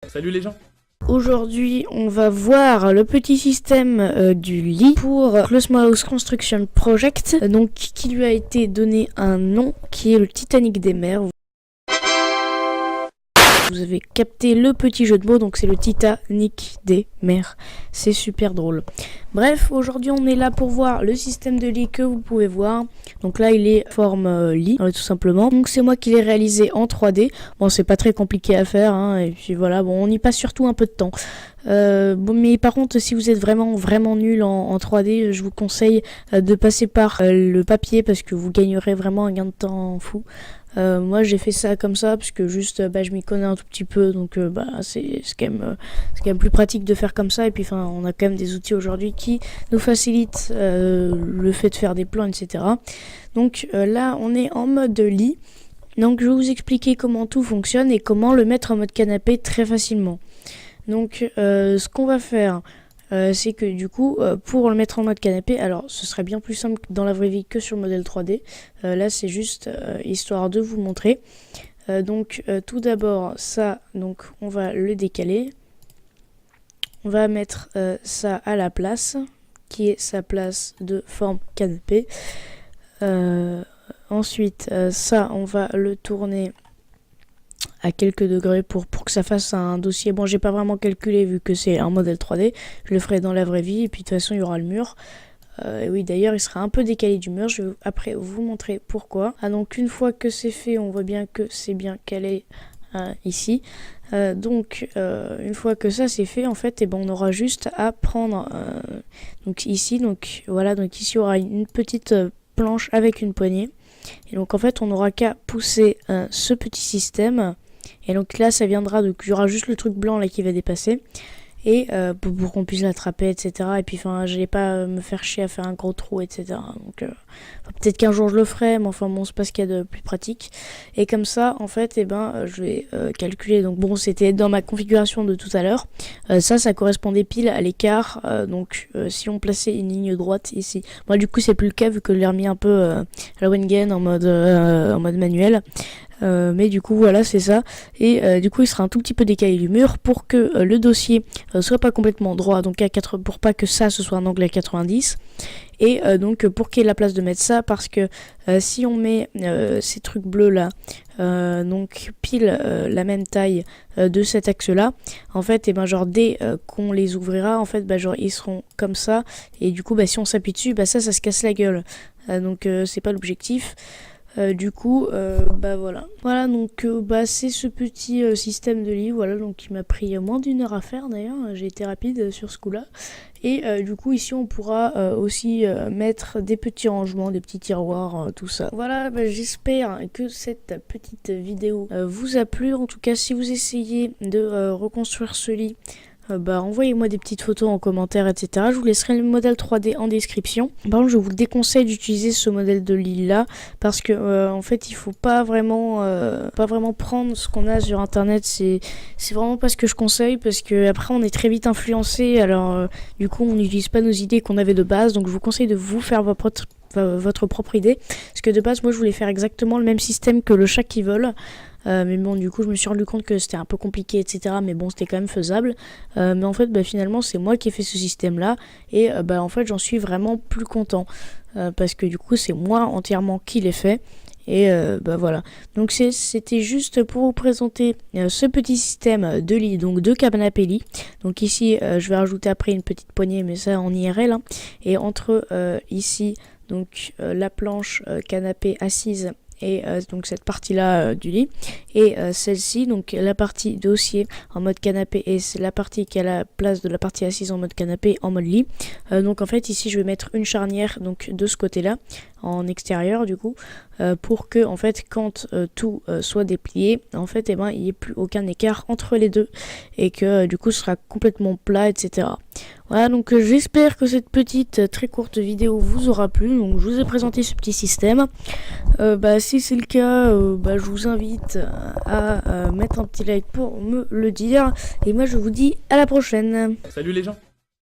Salut les gens. Aujourd'hui, on va voir le petit système du lit pour le Small House Construction Project, donc qui lui a été donné un nom qui est le Titanic des mers. Vous avez capté le petit jeu de mots, donc c'est le Titanic des mers. C'est super drôle. Bref, aujourd'hui on est là pour voir le système de lit que vous pouvez voir. Donc là il est forme lit, tout simplement. Donc c'est moi qui l'ai réalisé en 3D. Bon, c'est pas très compliqué à faire, hein, et puis voilà, bon, on y passe surtout un peu de temps. Bon, mais par contre, si vous êtes vraiment nul en 3D, je vous conseille de passer par le papier parce que vous gagnerez vraiment un gain de temps fou. Moi j'ai fait ça comme ça parce que juste je m'y connais un tout petit peu, donc c'est quand même plus pratique de faire comme ça. Et puis on a quand même des outils aujourd'hui qui nous facilitent le fait de faire des plans, etc. Donc là on est en mode lit, donc je vais vous expliquer comment tout fonctionne et comment le mettre en mode canapé très facilement. Donc ce qu'on va faire, c'est que du coup pour le mettre en mode canapé, alors ce serait bien plus simple dans la vraie vie que sur le modèle 3D. Là c'est juste histoire de vous montrer. Donc tout d'abord ça, donc on va le décaler. On va mettre ça à la place, qui est sa place de forme canapé. Ensuite ça on va le tourner à quelques degrés pour que ça fasse un dossier. Bon, j'ai pas vraiment calculé vu que c'est un modèle 3D, je le ferai dans la vraie vie et puis de toute façon il y aura le mur. Et oui, d'ailleurs il sera un peu décalé du mur, je vais après vous montrer pourquoi. Donc une fois que c'est fait, on voit bien que c'est bien calé ici. Donc une fois que ça c'est fait, en fait, on aura juste à prendre donc ici, donc voilà, donc ici il y aura une petite planche avec une poignée. Et donc en fait on n'aura qu'à pousser ce petit système, et donc là ça viendra, donc il y aura juste le truc blanc là qui va dépasser, et pour qu'on puisse l'attraper, etc. Et puis j'allais pas me faire chier à faire un gros trou, etc. Donc peut-être qu'un jour je le ferai, mais enfin bon, c'est pas ce qu'il y a de plus pratique. Et comme ça en fait je vais calculer. Donc bon, c'était dans ma configuration de tout à l'heure, ça correspondait pile à l'écart. Donc si on plaçait une ligne droite ici, moi du coup c'est plus le cas vu que je l'ai remis un peu à la Wengen en mode manuel. Mais du coup voilà, c'est ça. Et du coup il sera un tout petit peu décalé du mur pour que le dossier soit pas complètement droit, donc pour pas que ça ce soit un angle à 90. Et donc pour qu'il y ait la place de mettre ça, parce que si on met ces trucs bleus là, donc pile la même taille de cet axe là, en fait genre dès qu'on les ouvrira, en fait genre ils seront comme ça, et du coup si on s'appuie dessus, ça se casse la gueule. Donc c'est pas l'objectif. Du coup voilà donc c'est ce petit système de lit, voilà, donc il m'a pris moins d'1 heure à faire. D'ailleurs j'ai été rapide sur ce coup là. Et du coup ici on pourra aussi mettre des petits rangements, des petits tiroirs, tout ça. Voilà, j'espère que cette petite vidéo vous a plu. En tout cas, si vous essayez de reconstruire ce lit, envoyez-moi des petites photos en commentaire, etc. Je vous laisserai le modèle 3D en description. Par contre, je vous déconseille d'utiliser ce modèle de lit là, parce que en fait il faut pas vraiment prendre ce qu'on a sur internet. C'est vraiment pas ce que je conseille, parce que après on est très vite influencé. Alors du coup on n'utilise pas nos idées qu'on avait de base. Donc je vous conseille de vous faire votre propre idée, parce que de base moi je voulais faire exactement le même système que le chat qui vole. Mais bon, du coup je me suis rendu compte que c'était un peu compliqué, etc. Mais bon, c'était quand même faisable. Mais en fait finalement c'est moi qui ai fait ce système là, et en fait j'en suis vraiment plus content, parce que du coup c'est moi entièrement qui l'ai fait. Et voilà, donc c'était juste pour vous présenter ce petit système de lit, donc de canapé lit. Donc ici je vais rajouter après une petite poignée, mais ça en IRL, hein. Et entre ici donc la planche canapé assise, et donc cette partie là du lit, et celle-ci, donc la partie dossier en mode canapé, et c'est la partie qui a la place de la partie assise en mode canapé en mode lit. Donc en fait ici je vais mettre une charnière donc de ce côté là en extérieur, du coup pour que en fait quand tout soit déplié, en fait il n'y ait plus aucun écart entre les deux, et que du coup ce sera complètement plat, etc. Voilà, donc j'espère que cette petite très courte vidéo vous aura plu. Donc je vous ai présenté ce petit système. Si c'est le cas, je vous invite à mettre un petit like pour me le dire, et moi je vous dis à la prochaine. Salut les gens.